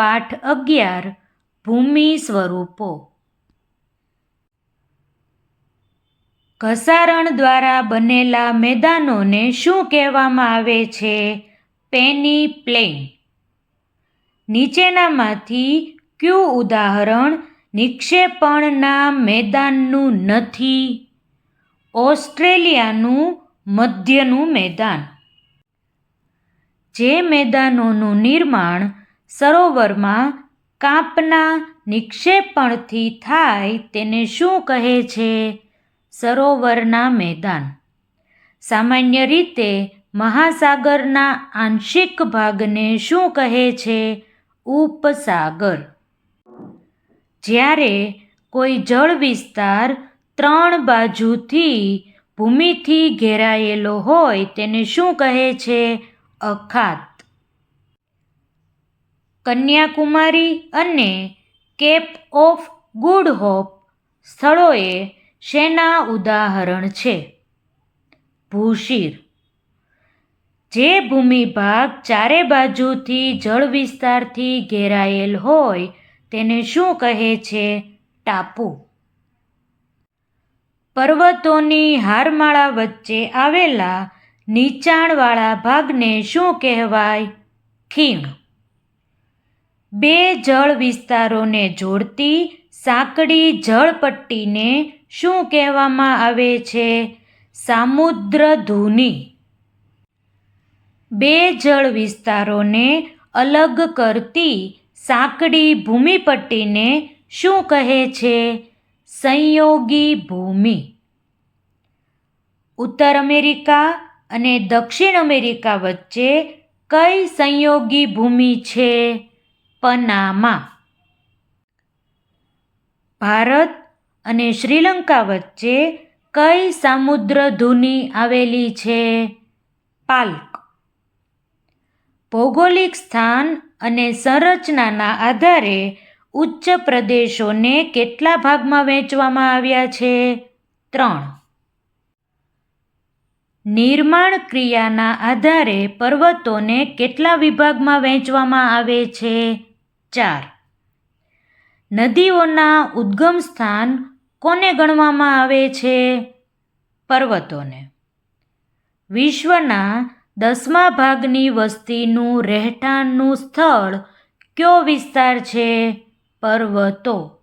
પાઠ 11 ભૂમિ સ્વરૂપો. ઘસારણ દ્વારા બનેલા મેદાનોને શું કહેવામાં આવે છે? Penny plane. નીચેનામાંથી કયું ઉદાહરણ નિક્ષેપણના મેદાનનું નથી? ઓસ્ટ્રેલિયાનું મધ્યનું મેદાન. જે મેદાનોનું નિર્માણ સરોવરમાં કાંપના નિક્ષેપણથી થાય તેને શું કહે છે? સરોવરના મેદાન. સામાન્ય રીતે મહાસાગરના આંશિક ભાગને શું કહે છે? ઉપસાગર. જ્યારે કોઈ જળ વિસ્તાર 3 બાજુથી ભૂમિથી ઘેરાયેલો હોય તેને શું કહે છે? અખાત. કન્યાકુમારી અને કેપ ઓફ ગુડ હોપ સ્થળોએ શેના ઉદાહરણ છે? ભૂશિર. જે ભૂમિભાગ ચારે બાજુથી જળ વિસ્તારથી ઘેરાયેલ હોય તેને શું કહે છે? ટાપુ. પર્વતોની હારમાળા વચ્ચે આવેલા નીચાણવાળા ભાગને શું કહેવાય? ખીણ. બે જળ વિસ્તારોને જોડતી સાંકડી જળપટ્ટીને શું કહેવામાં આવે છે? સામુદ્રધુની. બે જળ વિસ્તારોને અલગ કરતી સાંકડી ભૂમિપટ્ટીને શું કહે છે? સંયોગી ભૂમિ. ઉત્તર અમેરિકા અને દક્ષિણ અમેરિકા વચ્ચે કઈ સંયોગી ભૂમિ છે? પનામા. ભારત અને શ્રીલંકા વચ્ચે કઈ સામુદ્રધુની આવેલી છે? પાલ્ક. ભૌગોલિક સ્થાન અને સંરચનાના આધારે ઉચ્ચ પ્રદેશોને કેટલા ભાગમાં વહેંચવામાં આવ્યા છે? 3. નિર્માણ ક્રિયાના આધારે પર્વતોને કેટલા વિભાગમાં વહેંચવામાં આવે છે? 4. નદીઓના ઉદ્ગમ સ્થાન કોને ગણવામાં આવે છે? પર્વતોને. વિશ્વના 10મા ભાગની વસ્તીનું રહેઠાણનું સ્થળ કયો વિસ્તાર છે? પર્વતો.